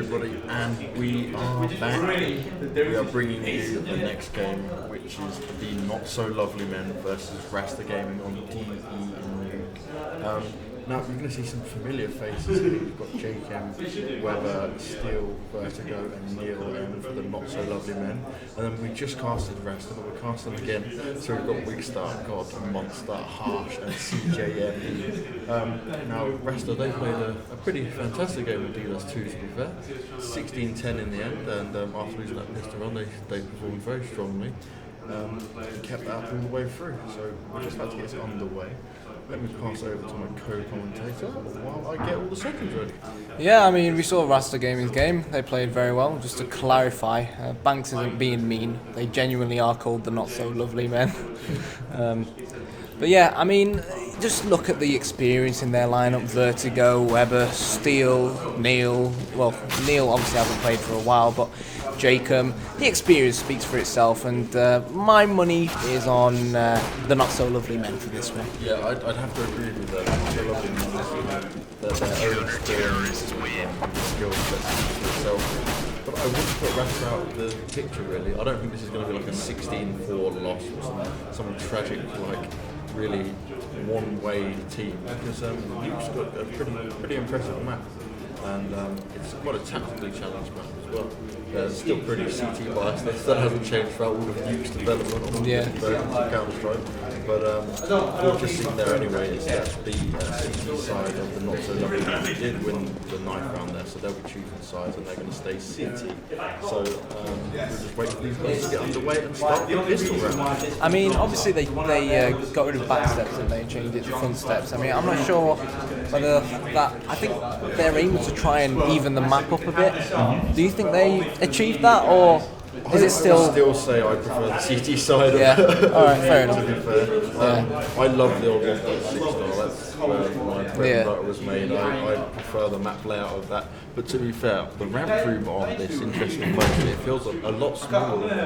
everybody, and we are back. We are bringing you the next game, which is the Not So Lovely Men versus Raster Gaming on TNSLM. Now, you're going to see some familiar faces here. We've got JM, Weber, Steel, Vertigo, and Neil M for the Not So Lovely Men. And then we just casted Rasta, but we're casting again. So we've got Wigstar, God, Monster, Harsh, and CJM. Now, Rasta, they played a pretty fantastic game with DLS2, to be fair. 16-10 in the end, and after losing that pistol run, they performed very strongly. Kept that all the way through. So we're just about to get this underway. Let me pass over to my co-commentator while I get all the seconds ready. Yeah, I mean, we saw Raster Gaming's game. They played very well. Just to clarify, Banks isn't being mean. They genuinely are called the Not So Lovely Men. But yeah, I mean, just look at the experience in their lineup. Vertigo, Weber, Steel, Neil. Well, Neil obviously hasn't played for a while, but Jacob. The experience speaks for itself, and my money is on the Not So Lovely Men for this one. Yeah, I'd have to agree with that. Not So Lovely Men, that their own experience and skill sets for itself. But I wouldn't put Rasta out of the picture, really. I don't think this is going to be like a 16-4 loss or some tragic, like, really one-way team, because Luke's got a pretty impressive map, and it's quite a tactically challenged map as well. It's still pretty CT biased. That hasn't changed throughout all of Luke's development on Counter-Strike. But what we've just seen there anyway is that the CT side of the Not So Lovely Men did win the ninth round there, so they'll be choosing sides and they're going to stay CT. So we'll just wait for these guys to get underway and start the pistol round. I mean, obviously they got rid of back steps and they changed it to front steps. I mean, I'm not sure whether that. I think they're aiming to try and even the map up a bit. Do you think they achieved that, or is it still? I still say I prefer the CT side. Yeah. All right. Fair enough. To be fair, I love the old 1.6 style. That's where my bread and butter was made. I prefer the map layout of that. But to be fair, the ramp room on this interesting motion, it feels a lot smaller than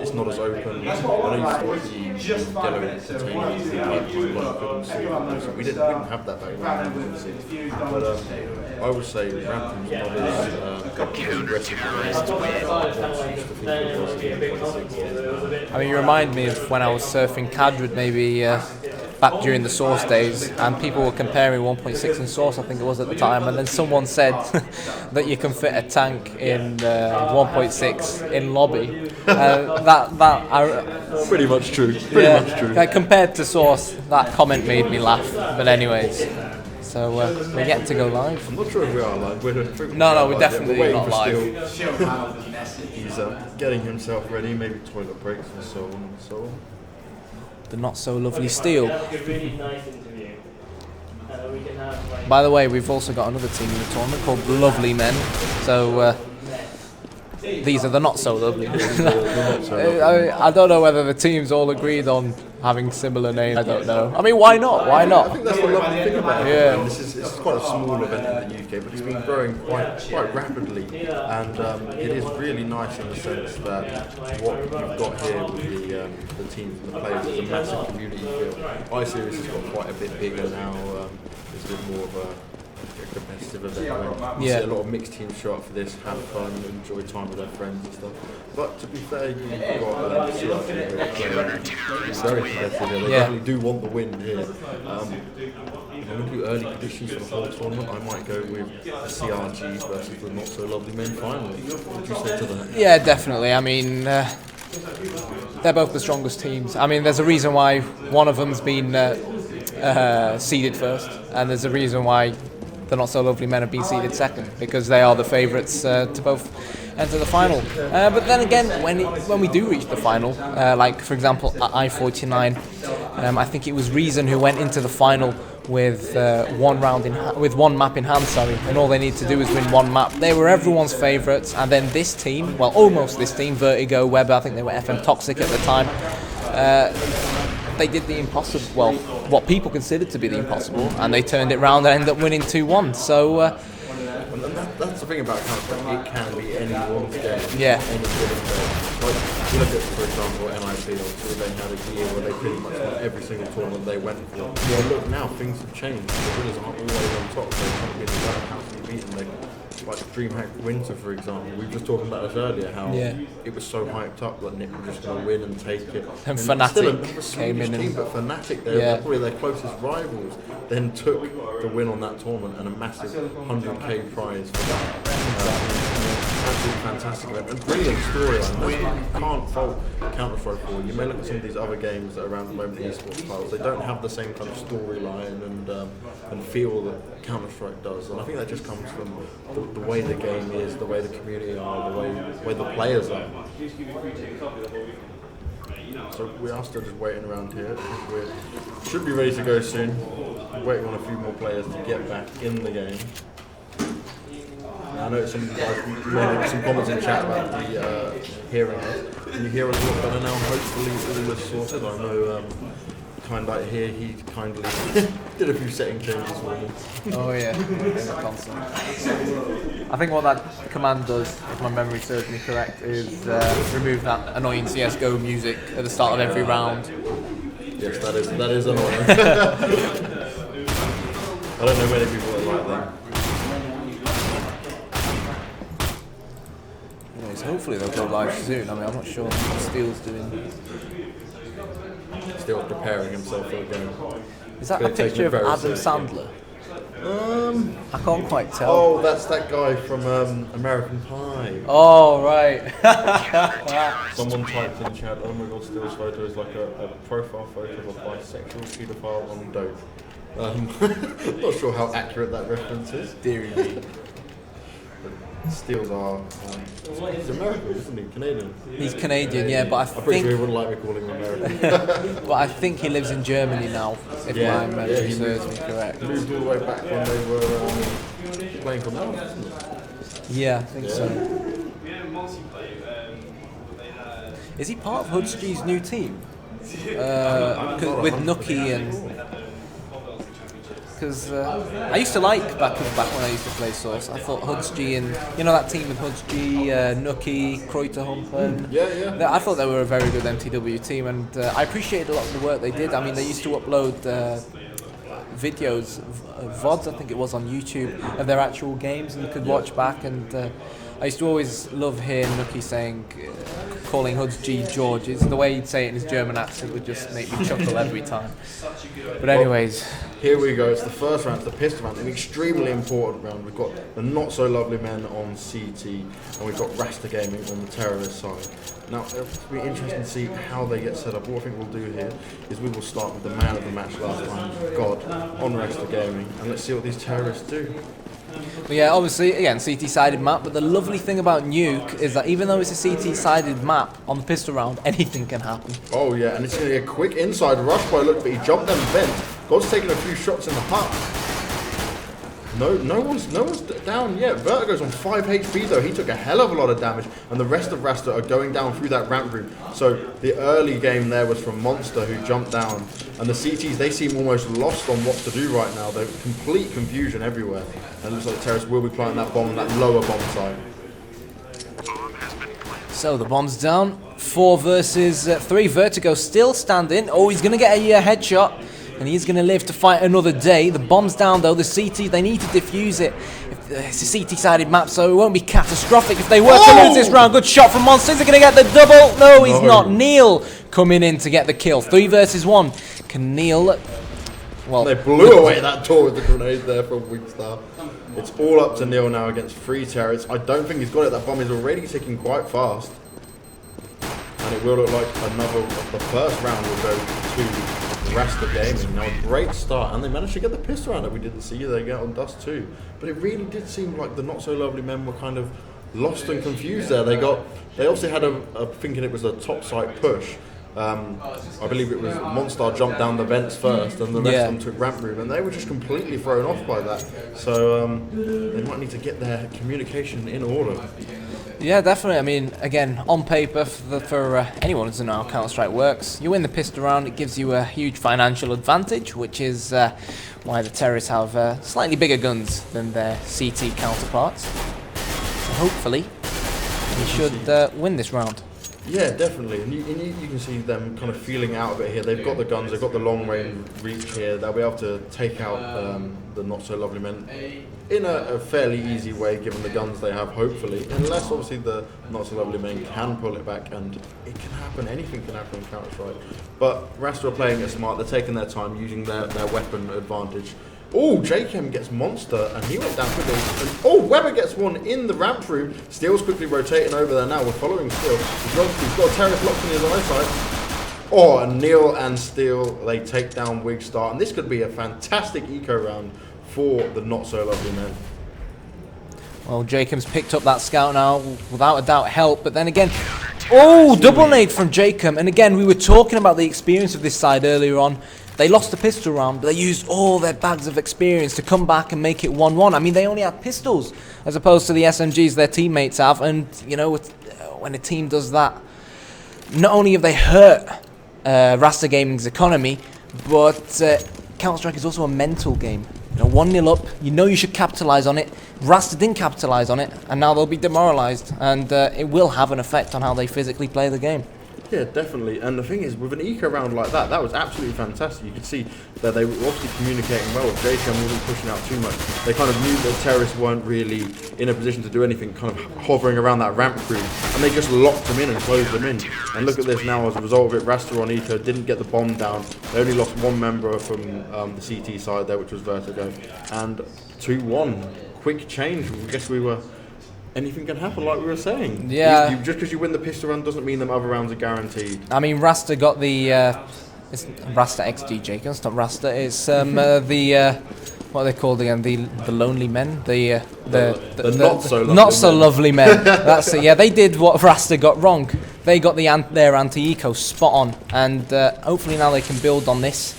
it's not as open. I know you used to watch the yellow containers so we didn't have that back then. But I would say the ramp room's not as aggressive as I mean, you remind me of when I was surfing Cadred maybe back during the Source days, and people were comparing 1.6 and Source, I think it was at the time, and then someone said that you can fit a tank in 1.6 in lobby. Pretty much true. Pretty much true. Compared to Source, that comment made me laugh. But anyways, so we're yet to go live. I'm not sure if we are live. We're definitely not live. He's getting himself ready, maybe toilet breaks and so on and so on. The Not So Lovely Steel. By the way, we've also got another team in the tournament called the Lovely Men. So these are the Not So Lovely Men. I don't know whether the teams all agreed on having similar names. I don't know. I mean, why not? Why not? I think that's the lovely thing about it. Yeah. This is quite a small event in the UK, but it's been growing quite rapidly, and it is really nice in the sense that what you've got here with the teams and the players is a massive community feel. iSeries has got quite a bit bigger now. It's a bit more of a competitive event. You see a lot of mixed teams show up for this, have fun, enjoy time with their friends and stuff. But to be fair, you've got CRG here. Very competitive. They definitely do want the win here. If I'm going to do early predictions for the whole tournament, I might go with the CRG versus the Not So Lovely Men final. What would you say to that? Yeah, definitely. I mean, they're both the strongest teams. I mean, there's a reason why one of them's been seeded first, and there's a reason why the Not So Lovely Men have been seeded second, because they are the favourites to both enter the final. But then again, when we do reach the final, like for example at I-49, I think it was Reason who went into the final with one map in hand, and all they need to do is win one map. They were everyone's favourites, and then this team, well, almost this team, Vertigo, Weber, I think they were FM Toxic at the time. They did the impossible, well, what people considered to be the impossible, and they turned it round and ended up winning 2-1. So that's the thing about Counter-Strike, it can be anyone's game. Yeah. Any given game. Like, You look at, for example, NIP, obviously they had a year where they pretty much won every single tournament they went for. Yeah. Look, now things have changed. The winners aren't always on top. They've kind of been constantly beaten. Like DreamHack Winter, for example. We were just talking about this earlier, how it was so hyped up that Nick was just going to win and take it. And Fnatic came in team, but Fnatic, they're probably their closest rivals, then took the win on that tournament and a massive 100k prize for that. Absolutely fantastic event and brilliant storyline. You can't fault Counter-Strike for. You may look at some of these other games that are around the moment, esports titles. They don't have the same kind of storyline and feel that Counter-Strike does. And I think that just comes from the way the game is, the way the community are, the way the players are. So we are still just waiting around here. We should be ready to go soon. Waiting on a few more players to get back in the game. I know some of you guys made some comments in chat about the hearing us. Can you hear us a lot better now? Hopefully all is sorted. I know kind out here he kindly did a few setting changes for me. Oh yeah, in the console. I think what that command does, if my memory serves me correct, is remove that annoying CSGO music at the start of every round. Yes, that is annoying. I don't know many people that like that. Hopefully they'll go live soon. I mean, I'm not sure what Steel's doing. Steel's preparing himself for the game. Is that a picture of Adam Sandler? I can't quite tell. Oh, that's that guy from American Pie. Oh, right. Someone typed in chat, oh my god, Steel's photo is like a profile photo of a bisexual paedophile on dope. Not sure how accurate that reference is. Deary me. Steels are he's American, isn't he? Canadian. He's Canadian, yeah, but I'm pretty sure he wouldn't like me calling him American. But I think he lives in Germany now, if my memory serves me correct. Moved all the way back when they were playing for now, isn't it? Yeah, I think so. Is he part of Hud's new team? With Nuki and... Because I used to like back when I used to play Source. I thought Hud's and that team with Hud's Nuki, Kreuterhumpen. Yeah. I thought they were a very good MTW team, and I appreciated a lot of the work they did. I mean, they used to upload videos, VODs, I think it was, on YouTube of their actual games, and you could watch back. And I used to always love hearing Nuki calling Hud's George. It's the way he'd say it in his German accent would just make me chuckle every time. But anyways. Here we go, it's the first round, it's the pistol round, an extremely important round. We've got the not so lovely men on CT, and we've got Raster Gaming on the terrorist side. Now, it'll be interesting to see how they get set up. What I think we'll do here is we will start with the man of the match last time, God, on Raster Gaming, and let's see what these terrorists do. Well, yeah, obviously, again, CT-sided map, but the lovely thing about Nuke is that even though it's a CT-sided map, on the pistol round, anything can happen. Oh yeah, and it's going to be a quick inside rush by look, but he jumped them bent. God's taking a few shots in the hut. No one's down yet. Vertigo's on 5 HP though. He took a hell of a lot of damage, and the rest of Rasta are going down through that ramp room. So the early game there was from Monster, who jumped down, and the CTs, they seem almost lost on what to do right now. There's complete confusion everywhere, and it looks like Terrace will be planting that bomb on that lower bomb side. So the bomb's down. 4 versus 3. Vertigo still standing. Oh, he's going to get a headshot. And he's going to live to fight another day. The bomb's down though. The CT, they need to defuse it. It's a CT-sided map, so it won't be catastrophic if they were to lose this round. Good shot from Monster. Is he going to get the double? No, he's not. Neil coming in to get the kill. 3 versus 1. Can Neil... Well, they blew away that door with the grenade there from Weakstar. It's all up to Neil now against 3 terrorists. I don't think he's got it. That bomb is already ticking quite fast. And it will look like the first round will go to Raster Gaming. Now a great start, and they managed to get the pistol round that we didn't see. They get on Dust too, but it really did seem like the not so lovely men were kind of lost and confused there. They also had a thinking it was a top site push. I believe it was Monster jumped down the vents first, and the rest of them took ramp room, and they were just completely thrown off by that. So they might need to get their communication in order. Yeah, definitely. I mean, again, on paper, for anyone who doesn't know how Counter-Strike works, you win the pistol round, it gives you a huge financial advantage, which is why the terrorists have slightly bigger guns than their CT counterparts. So hopefully, he should win this round. Yeah, definitely, and you can see them kind of feeling out of it here. They've got the guns, they've got the long range reach here. They'll be able to take out the not so lovely men in a fairly easy way, given the guns they have. Hopefully, unless obviously the not so lovely men can pull it back, and it can happen. Anything can happen in Counter-Strike. But Rasta are playing it smart. They're taking their time, using their weapon advantage. Oh, JChem gets Monster, and he went down quickly. And, oh, Weber gets one in the ramp room. Steel's quickly rotating over there now. We're following Steel. He's got a Terrace locked in his eyesight. Oh, and Neil and Steel, they take down Wigstar. And this could be a fantastic eco round for the not-so-lovely men. Well, Jacob's picked up that scout now, without a doubt help, but then again, oh, double nade from Jacob. And again, we were talking about the experience of this side earlier on. They lost the pistol round, but they used all their bags of experience to come back and make it 1-1. I mean, they only had pistols, as opposed to the SMGs their teammates have. And, you know, when a team does that, not only have they hurt Raster Gaming's economy, but Counter-Strike is also a mental game. You know, 1-0 up, you know you should capitalise on it. Rasta didn't capitalise on it, and now they'll be demoralised, and it will have an effect on how they physically play the game. Yeah, definitely. And the thing is, with an eco round like that, that was absolutely fantastic. You could see that they were obviously communicating well with JChem, wasn't pushing out too much. They kind of knew that terrorists weren't really in a position to do anything, kind of hovering around that ramp room, and they just locked them in and closed them in. And look at this now, as a result of it, Raster on eco didn't get the bomb down. They only lost one member from the CT side there, which was Vertigo. And 2-1, quick change. I guess we were... Anything can happen, like we were saying. Yeah. Just because you win the pistol round doesn't mean them other rounds are guaranteed. I mean, Rasta got the... it's Rasta XG, Jacob. It's not Rasta. It's the... what are they called again? The lonely men? The not so lovely men. That's it. Yeah, they did what Rasta got wrong. They got their anti-eco spot on. And hopefully now they can build on this.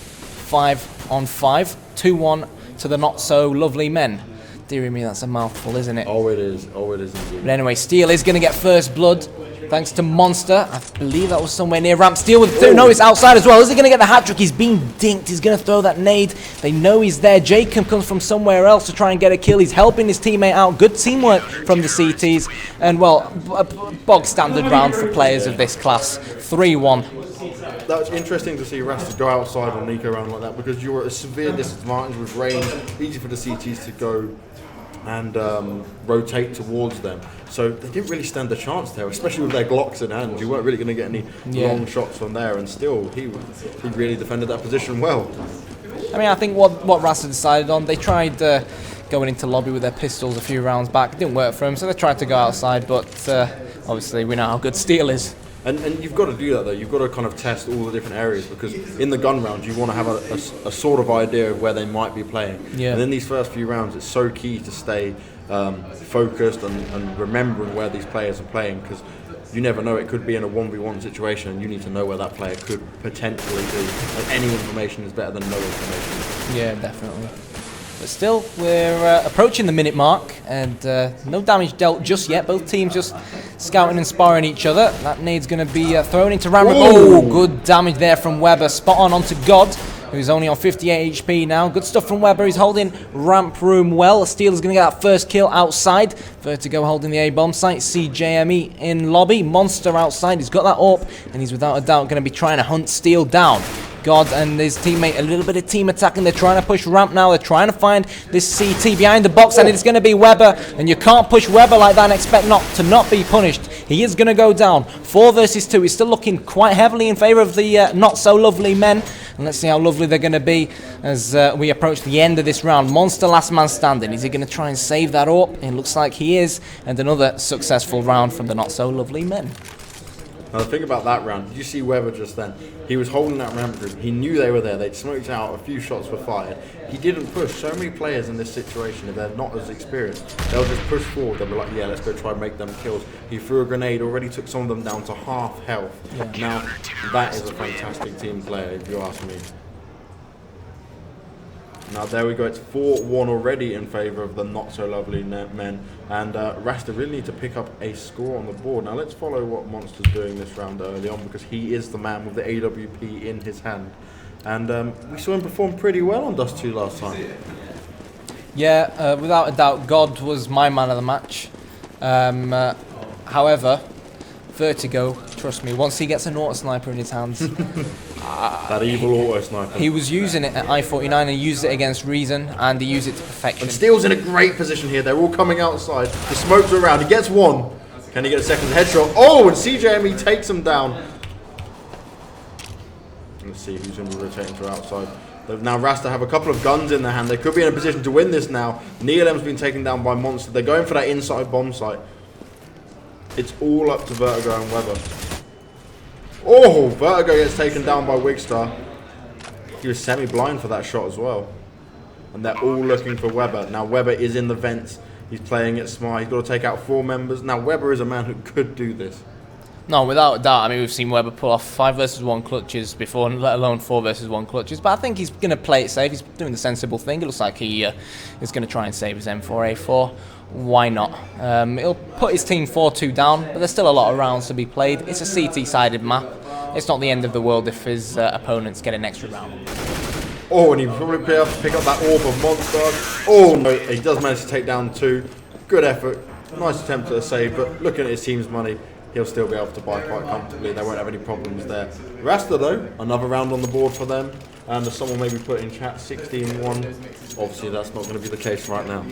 5-on-5. 2-1 to the not so lovely men. Dear me, that's a mouthful, isn't it? Oh, it is. Oh, it is indeed. But anyway, Steel is going to get first blood, thanks to Monster. I believe that was somewhere near ramp. Steel with two. No, it's outside as well. Is he going to get the hat-trick? He's being dinked. He's going to throw that nade. They know he's there. Jacob comes from somewhere else to try and get a kill. He's helping his teammate out. Good teamwork from the CTs. And, well, a bog standard round for players of this class. 3-1. That's interesting to see Rasta go outside on an eco round like that, because you're at a severe disadvantage with range. Easy for the CTs to go and rotate towards them. So they didn't really stand a chance there, especially with their Glocks in hand. You weren't really going to get any long shots from there, and still, he really defended that position well. I mean, I think what Rasta decided on, they tried going into lobby with their pistols a few rounds back. It didn't work for them, so they tried to go outside, but obviously we know how good Steel is. And you've got to do that though. You've got to kind of test all the different areas, because in the gun round you want to have a sort of idea of where they might be playing. Yeah. And in these first few rounds, it's so key to stay focused and remembering where these players are playing, because you never know. It could be in a 1v1 situation, and you need to know where that player could potentially be. And any information is better than no information. Yeah, definitely. But still, we're approaching the minute mark, and no damage dealt just yet. Both teams just scouting and sparring each other. That nade's going to be thrown into Ramroom. Oh, good damage there from Weber. Spot on onto God, who's only on 58 HP now. Good stuff from Weber. He's holding ramp room well. Steel is going to get that first kill outside. Vertigo holding the A-bomb site. CJME in lobby. Monster outside. He's got that up, and he's without a doubt going to be trying to hunt Steel down. God and his teammate, a little bit of team attacking. They're trying to push ramp now. They're trying to find this CT behind the box, and it's going to be Weber. And you can't push Weber like that and expect not to be punished. He is going to go down. 4 versus 2. He's still looking quite heavily in favour of the not so lovely men. And let's see how lovely they're going to be as we approach the end of this round. Monster last man standing. Is he going to try and save that up? It looks like he is. And another successful round from the not so lovely men. Now the thing about that round, did you see Weber just then? He was holding that ramp group. He knew they were there. They'd smoked out. A few shots were fired. He didn't push. So many players in this situation, if they're not as experienced, they'll just push forward. They'll be like, yeah, let's go try and make them kills. He threw a grenade, already took some of them down to half health. Yeah. Now, that is a fantastic team player, if you ask me. Now there we go, it's 4-1 already in favour of the not-so-lovely men, and Rasta really need to pick up a score on the board. Now let's follow what Monster's doing this round early on, because he is the man with the AWP in his hand. And we saw him perform pretty well on Dust 2 last time. Yeah, without a doubt, God was my man of the match. However, Vertigo, trust me, once he gets an auto sniper in his hands. That evil auto sniper. He was using it at I-49 and used it against Reason, and he used it to perfection. And Steel's in a great position here. They're all coming outside. The smokes are around. He gets one. Can he get a second headshot? Oh, and CJME takes him down. Let's see who's going to be rotating to outside. Now Rasta have a couple of guns in their hand. They could be in a position to win this now. NeoLM's been taken down by Monster. They're going for that inside bomb site. It's all up to Vertigo and Weber. Oh, Vertigo gets taken down by Wigstar. He was semi-blind for that shot as well. And they're all looking for Weber. Now Weber is in the vents. He's playing it smart. He's got to take out 4 members. Now Weber is a man who could do this. No, without a doubt. I mean, we've seen Weber pull off 5 versus 1 clutches before, let alone 4 versus 1 clutches. But I think he's going to play it safe. He's doing the sensible thing. It looks like he is going to try and save his M4A4. Why not? He'll put his team 4-2 down, but there's still a lot of rounds to be played. It's a CT-sided map. It's not the end of the world if his opponents get an extra round. Oh, and he probably be able to pick up that orb of Monster. Oh, no, he does manage to take down 2. Good effort. Nice attempt at a save, but looking at his team's money, he'll still be able to buy quite comfortably. They won't have any problems there. Rasta, though, another round on the board for them. And as someone maybe put in chat, 16-1. Obviously, that's not going to be the case right now.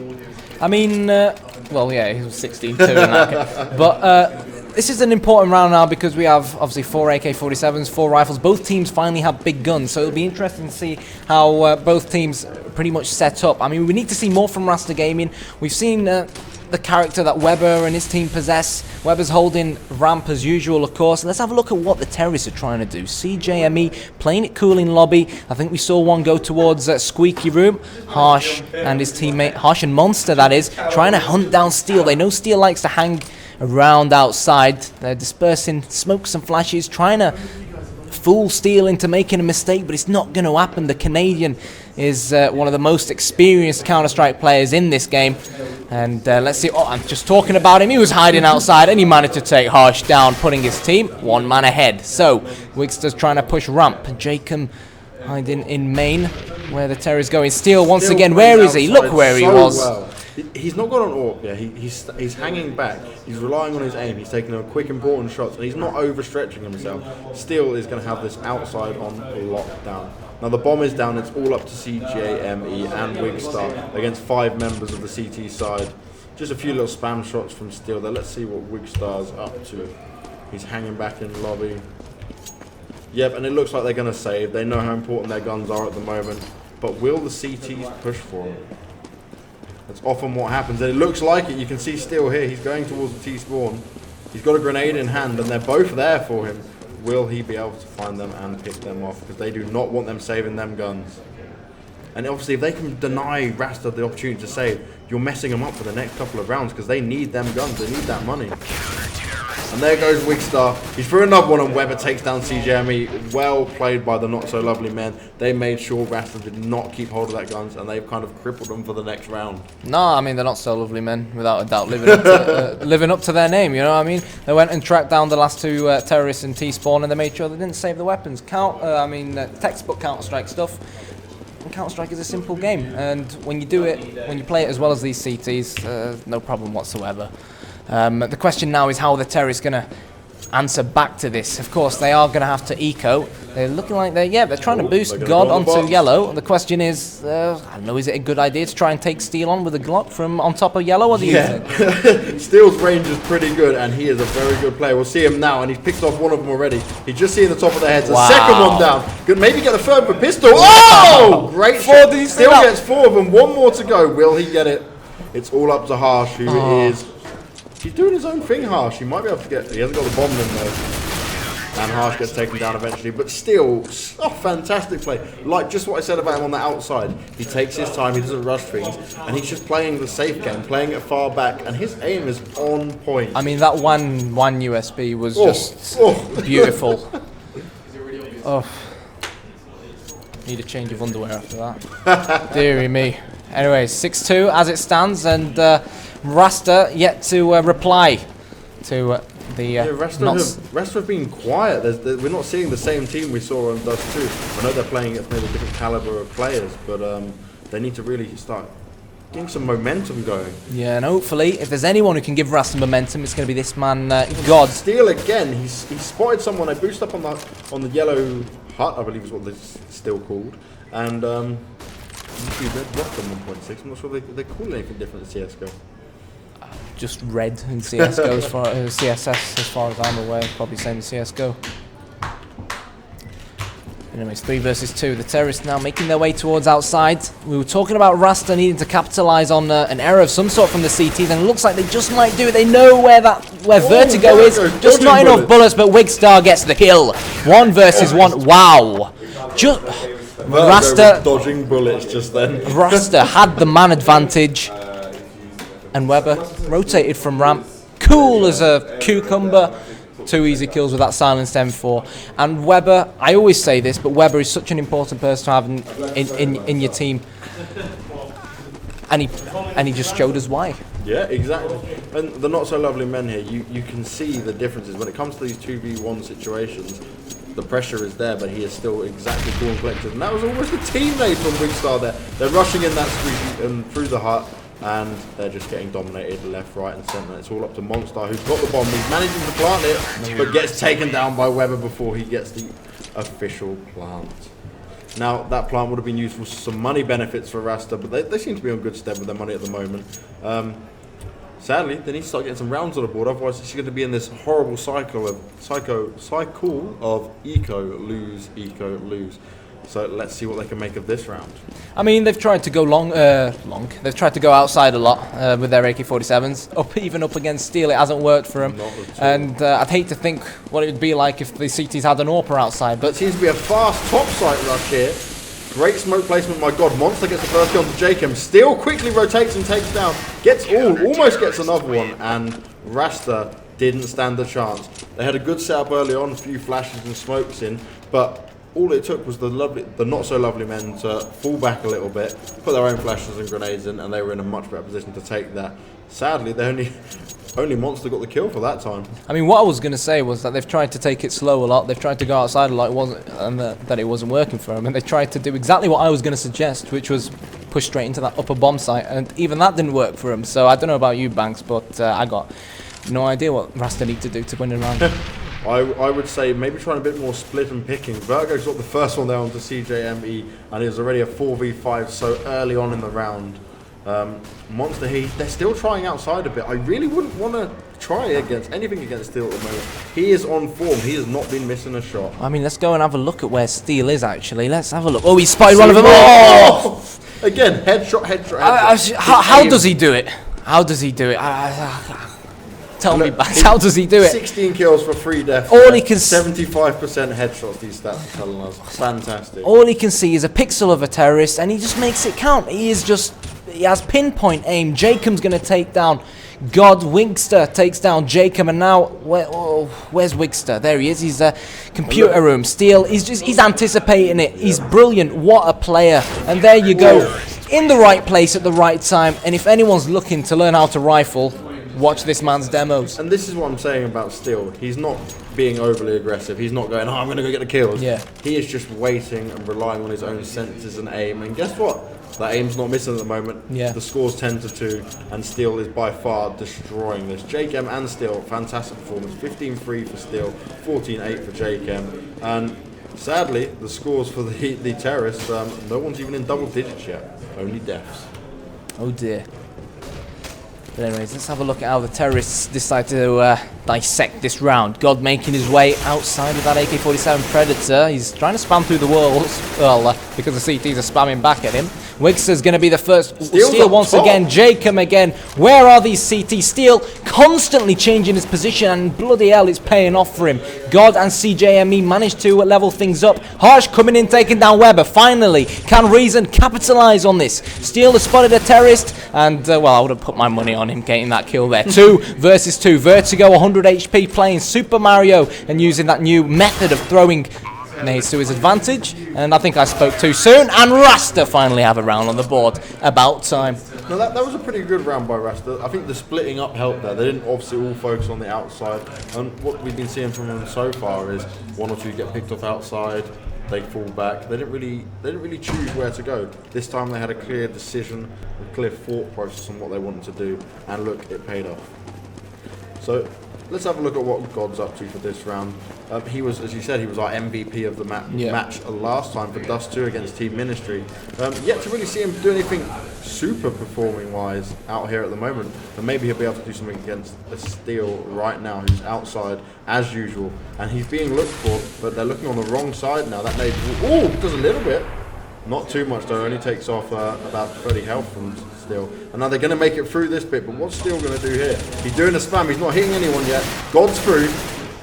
I mean, well, yeah, he was 16-2 in that case. But this is an important round now because we have, obviously, 4 AK-47s, 4 rifles. Both teams finally have big guns, so it'll be interesting to see how both teams pretty much set up. I mean, we need to see more from Raster Gaming. We've seen the character that Weber and his team possess. Weber's holding ramp as usual, of course. Let's have a look at what the terrorists are trying to do. CJME playing it cool in lobby. I think we saw one go towards Squeaky Room. Harsh and his teammate, Harsh and Monster, that is, trying to hunt down Steel. They know Steel likes to hang around outside. They're dispersing smokes and flashes, trying to fool Steel into making a mistake, but it's not going to happen. The Canadian is one of the most experienced Counter-Strike players in this game. And let's see. Oh, I'm just talking about him. He was hiding outside, and he managed to take Harsh down, putting his team 1 man ahead. So, Wigster's trying to push ramp. Jacob hiding in main, where the terror is going. Steel once again. Where is he? Look where he was. Well. He's not got an AWP, yeah. He's hanging back. He's relying on his aim. He's taking a quick, important shots, and he's not overstretching himself. Steel is going to have this outside on lockdown. Now the bomb is down. It's all up to CJME and Wigstar against 5 members of the CT side. Just a few little spam shots from Steel there. Let's see what Wigstar's up to. He's hanging back in lobby. Yep, and it looks like they're going to save. They know how important their guns are at the moment. But will the CTs push for him? That's often what happens, and it looks like it. You can see Steel here. He's going towards the T-spawn. He's got a grenade in hand, and they're both there for him. Will he be able to find them and pick them off? Because they do not want them saving them guns. And obviously, if they can deny Rasta the opportunity to save, you're messing them up for the next couple of rounds because they need them guns. They need that money. And there goes Wigstar. He's through another one, and Weber takes down CJME. Well played by the not-so-lovely men. They made sure Rasta did not keep hold of that guns, and they've kind of crippled them for the next round. No, I mean, they're not so lovely men, without a doubt, living up to their name, you know what I mean? They went and tracked down the last 2 terrorists in T-spawn, and they made sure they didn't save the weapons. Textbook Counter-Strike stuff. And Counter-Strike is a simple game, and when you do it, when you play it as well as these CTs, no problem whatsoever. The question now is how the terrorists going to answer back to this. Of course, they are going to have to eco. They're looking like they're trying to boost God onto Yellow. The question is, I don't know, is it a good idea to try and take Steel on with a Glock from on top of Yellow? What do you think? Steel's range is pretty good, and he is a very good player. We'll see him now, and he's picked off one of them already. He's just seeing the top of their heads. Wow. The second one down. Could maybe get the third for pistol. Oh! Great shot. Steel gets 4 of them. 1 more to go. Will he get it? It's all up to Harsh, who is... He's doing his own thing, Harsh. He might be able to get... He hasn't got the bomb in though. And Harsh gets taken down eventually. But still, fantastic play. Like just what I said about him on the outside. He takes his time, he doesn't rush things. And he's just playing the safe game, playing it far back. And his aim is on point. I mean, that one USB was just beautiful. Need a change of underwear after that. Deary me. Anyway, 6-2 as it stands, and Rasta yet to reply to the... Rasta have been quiet. We're not seeing the same team we saw on Dust 2. I know they're playing against maybe a different caliber of players, but they need to really start getting some momentum going. Yeah, and hopefully, if there's anyone who can give Rasta momentum, it's going to be this man, God. Steal again. He spotted someone. They boost up on the yellow hut, I believe is what it's still called. And red rock on 1.6. I'm not sure they call it anything different in CS:GO. Just red in CS:GO as far as CSS, as far as I'm aware, probably same as CS:GO. Anyways, 3 versus 2. The terrorists now making their way towards outside. We were talking about Rasta needing to capitalize on an error of some sort from the CTs, and it looks like they just might do it. They know where Vertigo is. Just not enough bullets, but Wigstar gets the kill. 1 versus 1. Wow. Just Rasta dodging bullets just then. Rasta had the man advantage, and Weber rotated from ramp, cool as a cucumber. 2 easy kills with that silenced M4. And Weber, I always say this, but Weber is such an important person to have in your team. And he just showed us why. Yeah, exactly. And the not so lovely men here, you can see the differences. When it comes to these 2v1 situations, the pressure is there, but he is still exactly cool and collected. And that was almost a teammate from Wigstar there. They're rushing in that street and through the hut, and they're just getting dominated left, right, and centre. It's all up to Monster, who's got the bomb. He's managing to plant it, but gets taken down by Weber before he gets the official plant. Now, that plant would have been used for some money benefits for Rasta, but they seem to be on good stead with their money at the moment. Sadly, they need to start getting some rounds on the board, otherwise it's going to be in this horrible cycle of eco, lose, lose. So let's see what they can make of this round. I mean, they've tried to go long. They've tried to go outside a lot with their AK-47s. Even up against Steel, it hasn't worked for them. And I'd hate to think what it would be like if the CTs had an AWPer outside. But it seems to be a fast top site rush here. Great smoke placement, my God. Monster gets the first kill to Jacob. Steel quickly rotates and takes down. Almost gets another one. And Rasta didn't stand a chance. They had a good setup early on, a few flashes and smokes in, but all it took was the not so lovely men to fall back a little bit, put their own flashes and grenades in, and they were in a much better position to take that. Sadly, only Monster got the kill for that time. I mean, what I was going to say was that they've tried to take it slow a lot. They've tried to go outside a lot, that it wasn't working for them, and they tried to do exactly what I was going to suggest, which was push straight into that upper bomb site, and even that didn't work for them. So I don't know about you, Banks, but I got no idea what Rasta need to do to win a round. I would say maybe trying a bit more split and picking. Virgo's got the first one there onto CJME, and it was already a 4v5 so early on in the round. Monster Heat, they're still trying outside a bit. I really wouldn't want to try anything against Steel at the moment. He is on form. He has not been missing a shot. I mean, let's go and have a look at where Steel is, actually. Let's have a look. Oh, he spotted one of them. Oh! Again, headshot. How does he do it? How does he do it? Tell me, Bax, how does he do it? 16 kills for 3 deaths. All he can 75% headshots, these stats are telling us. Fantastic. All he can see is a pixel of a terrorist, and he just makes it count. He has pinpoint aim. Jacob's going to take down God. Wigster takes down Jacob, and now where's Wigster? There he is. He's a computer room. Steel. He's anticipating it. He's brilliant. What a player! And there you go, in the right place at the right time. And if anyone's looking to learn how to rifle, watch this man's demos. And this is what I'm saying about Steel. He's not being overly aggressive. He's not going, I'm going to go get the kills. Yeah. He is just waiting and relying on his own senses and aim. And guess what? That aim's not missing at the moment. Yeah. The score's 10-2, and Steel is by far destroying this. JKM and Steel, fantastic performance. 15-3 for Steel, 14-8 for JKM. And sadly, the scores for the terrorists, no one's even in double digits yet. Only deaths. Oh dear. But anyways, let's have a look at how the terrorists decide to dissect this round. God making his way outside of that AK-47 Predator. He's trying to spam through the walls, because the CTs are spamming back at him. Wigster's going to be the first. Steel once again. Jacob again. Where are these CTs? Steel constantly changing his position, and bloody hell, it's paying off for him. God and CJME managed to level things up. Harsh coming in, taking down Weber. Finally, can Reason capitalise on this? Steel has spotted a terrorist, and well, I would have put my money on him getting that kill there. 2 versus 2. Vertigo 100 HP playing Super Mario and using that new method of throwing nades to his advantage. And I think I spoke too soon, and Rasta finally have a round on the board. About time. No, that was a pretty good round by Rasta. I think the splitting up helped there. They didn't obviously all focus on the outside, and what we've been seeing from them so far is 1 or 2 get picked off outside, they fall back. They didn't really choose where to go. This time they had a clear decision, a clear thought process on what they wanted to do, and look, it paid off. So let's have a look at what God's up to for this round. He was, as you said, he was our MVP of the match last time for Dust 2 against Team Ministry. Yet to really see him do anything super performing wise out here at the moment. And maybe he'll be able to do something against a Steel right now, who's outside as usual. And he's being looked for, but they're looking on the wrong side now. That nade, oh, does a little bit. Not too much though, only takes off about 30 health from Steel. And now they're going to make it through this bit, but what's Steel going to do here? He's doing a spam, he's not hitting anyone yet. God's through,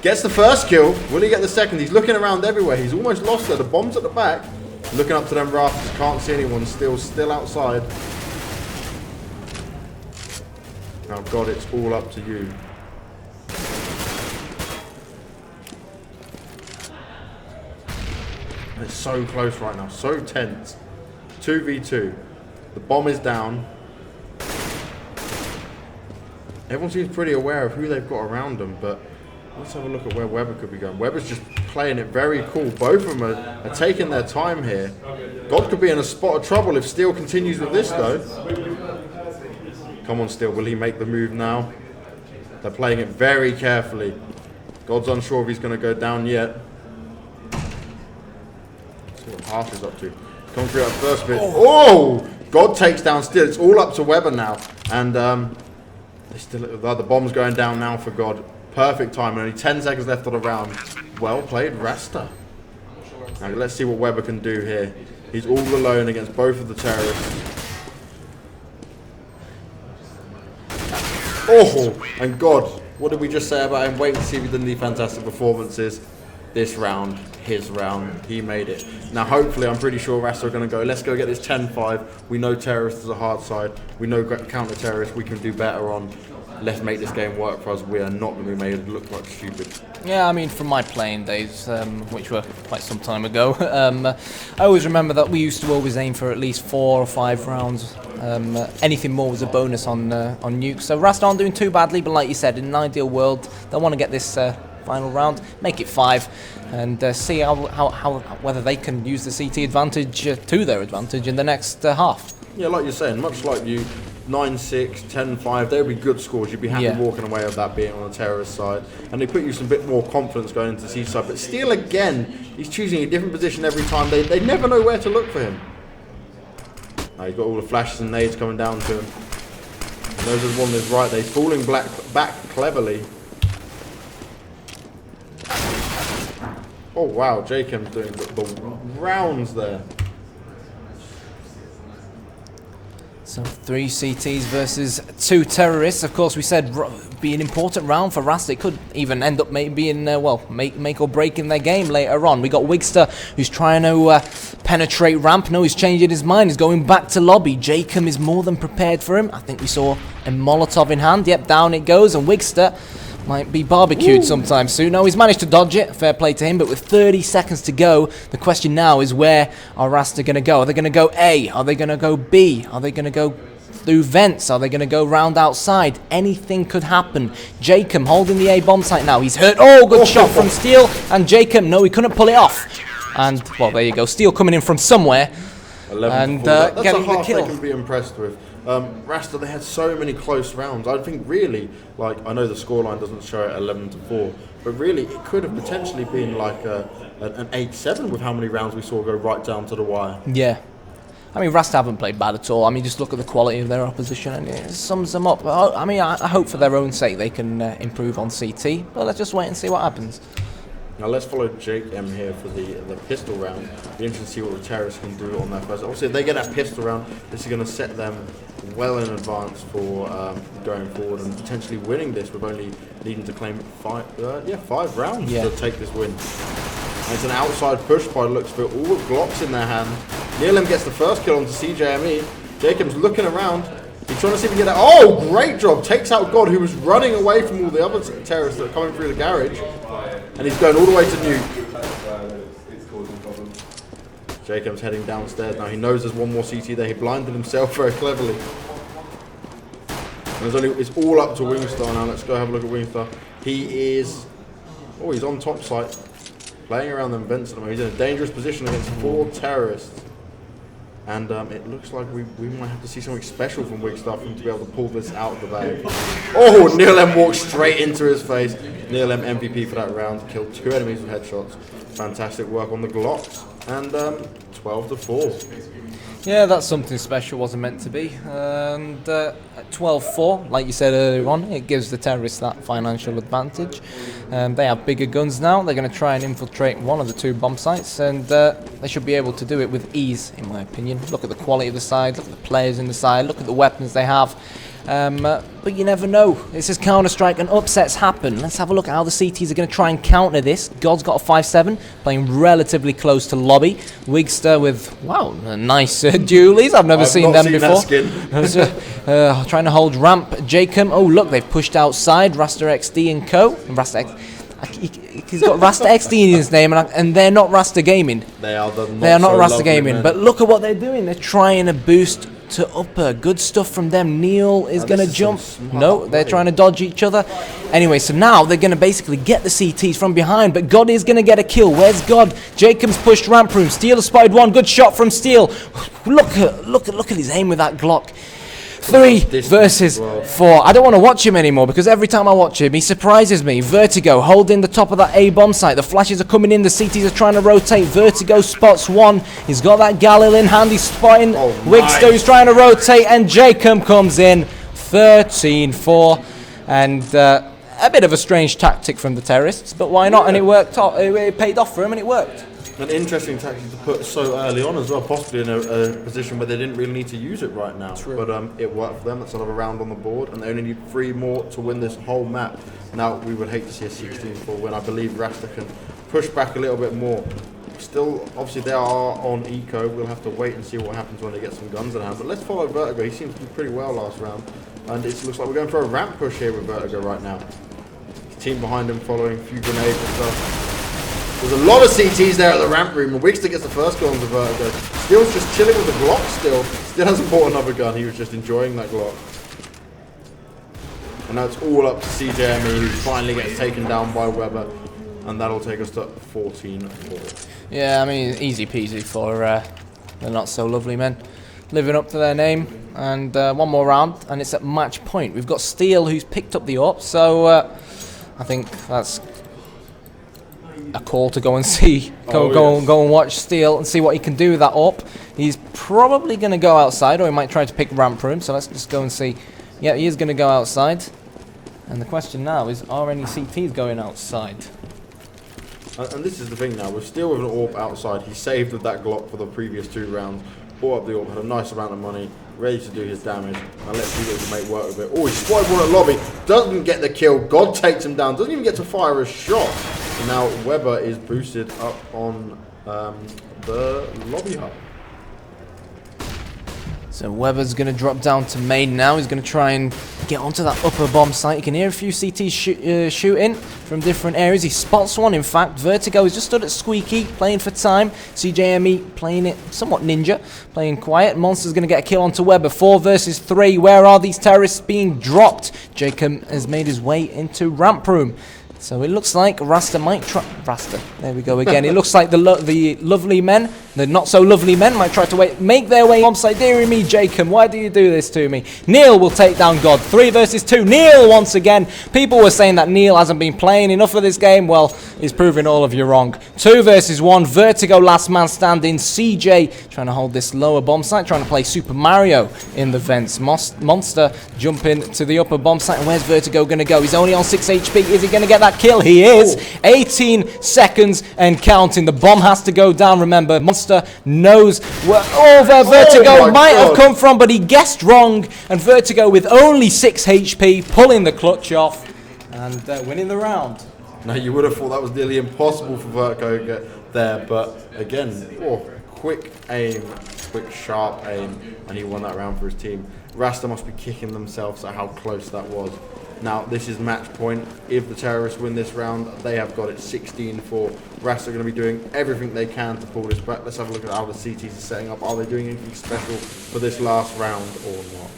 gets the first kill. Will he get the second? He's looking around everywhere, he's almost lost there. The bomb's at the back. Looking up to them rafters, can't see anyone. Steel's still outside. Now God, it's all up to you. It's so close right now, so tense. 2v2. The bomb is down. Everyone seems pretty aware of who they've got around them, but let's have a look at where Weber could be going. Weber's just playing it very cool. Both of them are taking their time here. God could be in a spot of trouble if Steel continues with this, though. Come on, Steel. Will he make the move now? They're playing it very carefully. God's unsure if he's going to go down yet. Let's see what Harsh is up to. Coming through that first bit. Oh! God takes down Steel. It's all up to Weber now. And the bomb's going down now for God. Perfect time. Only 10 seconds left of the round. Well played, Rasta. Now let's see what Weber can do here. He's all alone against both of the terrorists. Oh, and God, what did we just say about him? Wait to see if he did any fantastic performances. This round, his round, he made it. Now hopefully, I'm pretty sure Rasta are going to go, let's go get this 10-5. We know terrorists is a hard side. We know counter-terrorists we can do better on. Let's make this game work for us. We are not going to be made look like stupid. Yeah, I mean, from my playing days, which were quite some time ago, I always remember that we used to always aim for at least 4 or 5 rounds. Anything more was a bonus on nukes. So Rasta aren't doing too badly, but like you said, in an ideal world, they want to get this final round, make it 5, and see how whether they can use the CT advantage to their advantage in the next half. Yeah, like you're saying, much like you. 9-6, 10-5, they would be good scores. You'd be happy walking away with that being on the terrorist side. And they put you some bit more confidence going into the C side. But Steel again, he's choosing a different position every time. They never know where to look for him. Now you've got all the flashes and nades coming down to him. He knows there's one that's right there. He's falling back cleverly. Oh wow, Jacob's doing the rounds there. So 3 CTs versus 2 terrorists. Of course, we said be an important round for Rasta. It could even end up maybe in make or break in their game later on. We got Wigster, who's trying to penetrate ramp. No, he's changing his mind. He's going back to lobby. Jacob is more than prepared for him. I think we saw a Molotov in hand. Yep, down it goes, and Wigster might be barbecued sometime soon. No, he's managed to dodge it. Fair play to him. But with 30 seconds to go, the question now is, where are Rasta going to go? Are they going to go A? Are they going to go B? Are they going to go through vents? Are they going to go round outside? Anything could happen. Jacob holding the A bomb site now. He's hurt. Oh, good shot from Steel. And Jacob, no, he couldn't pull it off. And, well, there you go. Steel coming in from somewhere. And getting the kill. They can be impressed with. Rasta, they had so many close rounds. I think really, like, I know the scoreline doesn't show it 11-4, but really it could have potentially been like an 8-7 with how many rounds we saw go right down to the wire. Yeah. I mean, Rasta haven't played bad at all. I mean, just look at the quality of their opposition and it sums them up. I mean, I hope for their own sake they can improve on CT, but let's just wait and see what happens. Now let's follow Jake M here for the pistol round. Be interesting to see what the terrorists can do on that first. Obviously, if they get that pistol round, this is going to set them well in advance for going forward and potentially winning this, with only needing to claim 5 rounds to take this win. And it's an outside push by the looks of it. All with Glocks in their hand. Neelam gets the first kill onto CJME. Jacob's looking around. He's trying to see if he can get that. Oh, great job. Takes out God, who was running away from all the other terrorists that are coming through the garage. And he's going all the way to nuke. Jacob's heading downstairs now. He knows there's one more CT there. He blinded himself very cleverly. And it's all up to Wingstar now. Let's go have a look at Wingstar. He is... Oh, he's on top site. playing around them vents at the moment. He's in a dangerous position against 4 terrorists. And it looks like we might have to see something special from Wigstar for him to be able to pull this out of the bag. Oh, Neil M walks straight into his face. Neil M MVP for that round. Killed 2 enemies with headshots. Fantastic work on the Glocks. And 12-4. Yeah, that's something special, wasn't meant to be. And at 12-4, like you said earlier on, it gives the terrorists that financial advantage. They have bigger guns now. They're going to try and infiltrate one of the 2 bomb sites, and they should be able to do it with ease, in my opinion. Look at the quality of the side, look at the players in the side, look at the weapons they have. But you never know. This is Counter-Strike and upsets happen. Let's have a look at how the CTs are going to try and counter this. God's got a 5-7, playing relatively close to lobby. Wigster with, wow, nice dualies. I've never seen them before. Trying to hold ramp. Jacob, oh look, they've pushed outside. Raster XD and co. He's got Raster XD in his name, and they're not Raster Gaming. They are not Raster Gaming, men. But look at what they're doing. They're trying to boost to upper. Good stuff from them. Neil is going to jump. No, they're trying to dodge each other. Anyway, so now they're going to basically get the CTs from behind, but God is going to get a kill. Where's God? Jacobs pushed ramp room. Steel has spotted one. Good shot from Steel. Look at his aim with that Glock. 3 versus 4. I don't want to watch him anymore because every time I watch him, he surprises me. Vertigo holding the top of that A bomb site. The flashes are coming in. The CTs are trying to rotate. Vertigo spots one. He's got that Galil in hand. He's spotting Wigster, who's trying to rotate, and Jacob comes in. 13-4, and a bit of a strange tactic from the terrorists, but why not? And it worked. It paid off for him, and it worked. An interesting tactic to put so early on as well, possibly in a position where they didn't really need to use it right now. True. But it worked for them. That's another round on the board, and they only need 3 more to win this whole map. Now, we would hate to see a 16-4 win. I believe Rasta can push back a little bit more. Still, obviously, they are on eco. We'll have to wait and see what happens when they get some guns in hand. But let's follow Vertigo. He seems to do pretty well last round. And it looks like we're going for a ramp push here with Vertigo right now. Team behind him following, a few grenades and stuff. There's a lot of CTs there at the ramp room, and Wigster gets the first kill on the Vertigo. Steel's just chilling with the Glock still. Still hasn't bought another gun, he was just enjoying that Glock. And now it's all up to CJME, who finally gets taken down by Weber. And that'll take us to 14-4. Yeah, I mean, easy peasy for the not so lovely men. Living up to their name. And one more round, and it's at match point. We've got Steel, who's picked up the AWP, so I think that's a call to go and see. Go and watch Steel and see what he can do with that AWP. He's probably going to go outside, or he might try to pick ramp room, so let's just go and see. Yeah, he is going to go outside. And the question now is, are any CTs going outside? And this is the thing now, we're still with an AWP outside. He saved with that Glock for the previous 2 rounds. Bought up the AWP, had a nice amount of money, ready to do his damage. And let's see what he can make work with it. Oh, he spotted one at lobby, doesn't get the kill. God takes him down, doesn't even get to fire a shot. And now Weber is boosted up on the lobby hub. So Weber's going to drop down to main now. He's going to try and get onto that upper bomb site. You can hear a few CTs shooting from different areas. He spots one, in fact. Vertigo is just stood at Squeaky, playing for time. CJME playing it somewhat ninja, playing quiet. Monster's going to get a kill onto Weber. 4 versus 3. Where are these terrorists being dropped? Jacob has made his way into ramp room. So it looks like Rasta might try... Rasta, there we go again. It looks like the lovely men, the not-so-lovely men, might try to make their way onside. Dear me, Jacob, why do you do this to me? Neil will take down God. 3 versus 2. Neil once again. People were saying that Neil hasn't been playing enough of this game. Well, he's proving all of you wrong. 2 versus 1. Vertigo, last man standing. CJ trying to hold this lower bomb site, trying to play Super Mario in the vents. Monster jumping to the upper bomb site. And where's Vertigo going to go? He's only on 6 HP. Is he going to get that kill? He is. 18 seconds and counting. The bomb has to go down. Remember, Monster knows where Vertigo might have come from, but he guessed wrong. And Vertigo, with only 6 HP, pulling the clutch off and winning the round. Now, you would have thought that was nearly impossible for Vertigo to get there, but again, quick aim, quick sharp aim, and he won that round for his team. Rasta must be kicking themselves at how close that was. Now, this is match point. If the terrorists win this round, they have got it 16-4. Rasta are going to be doing everything they can to pull this back. Let's have a look at how the CTs are setting up. Are they doing anything special for this last round or not?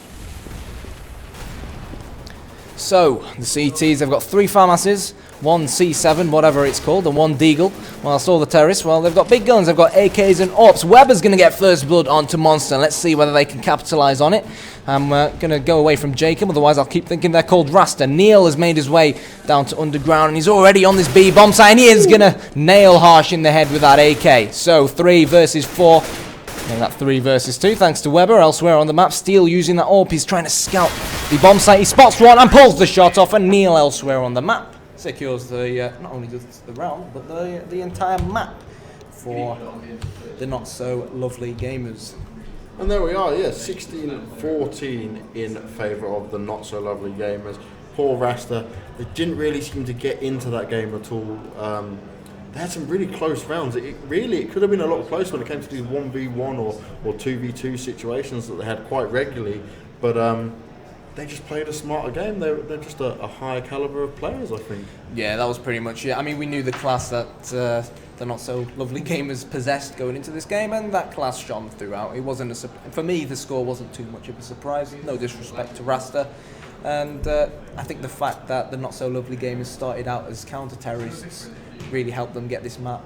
So, the CTs, they've got 3 farmasses, 1 C7, whatever it's called, and 1 Deagle. Whilst all the terrorists, well, they've got big guns, they've got AKs and AWPs. Weber's going to get first blood onto Monster, and let's see whether they can capitalise on it. I'm going to go away from Jacob, otherwise I'll keep thinking they're called Rasta. Neil has made his way down to underground, and he's already on this B bomb site, and he is going to nail Harsh in the head with that AK. So, 3 versus 4. And that 3 versus 2, thanks to Weber. Elsewhere on the map, Steele using that AWP. He's trying to scout the bomb site. He spots one and pulls the shot off. And Neil elsewhere on the map secures the not only just the round, but the entire map for the not so lovely gamers. And there we are, yeah, 16-14 in favour of the not so lovely gamers. Poor Rasta, they didn't really seem to get into that game at all. They had some really close rounds. It could have been a lot closer when it came to these 1v1 or 2v2 situations that they had quite regularly. But they just played a smarter game. They're just a higher caliber of players, I think. Yeah, that was pretty much it. I mean, we knew the class that the not so lovely gamers possessed going into this game, and that class shone throughout. It wasn't for me. The score wasn't too much of a surprise. No disrespect to Rasta. And I think the fact that the not so lovely gamers started out as counter-terrorists really helped them get this map,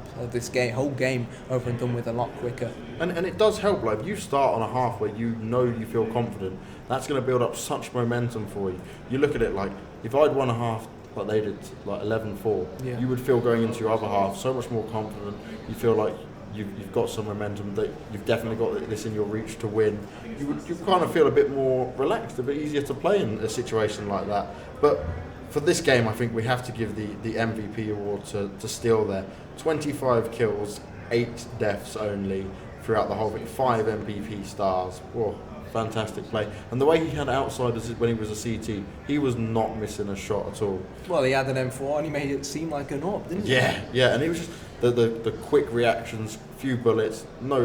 whole game over and done with a lot quicker. And it does help, like, if you start on a half where you know you feel confident, that's going to build up such momentum for you. You look at it like, if I'd won a half like they did, like 11-4, yeah, you would feel going into your other half so much more confident. You feel like you've got some momentum, that you've definitely got this in your reach to win. You kind of feel a bit more relaxed, a bit easier to play in a situation like that. But for this game, I think we have to give the MVP award to Steele there. 25 kills, 8 deaths only throughout the whole thing, 5 MVP stars. Whoa, fantastic play. And the way he had outsiders when he was a CT, he was not missing a shot at all. Well, he had an M4 and he made it seem like an AWP, didn't he? Yeah, and it was just the quick reactions, few bullets, no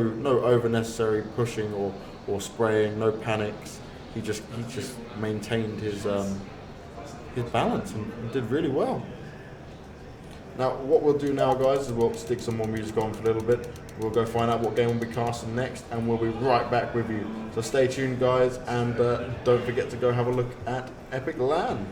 over necessary pushing or spraying, no panics. He just maintained his balance and did really well. Now, what we'll do now, guys, is we'll stick some more music on for a little bit. We'll go find out what game we'll be casting next, and we'll be right back with you. So stay tuned, guys, and don't forget to go have a look at Epic LAN.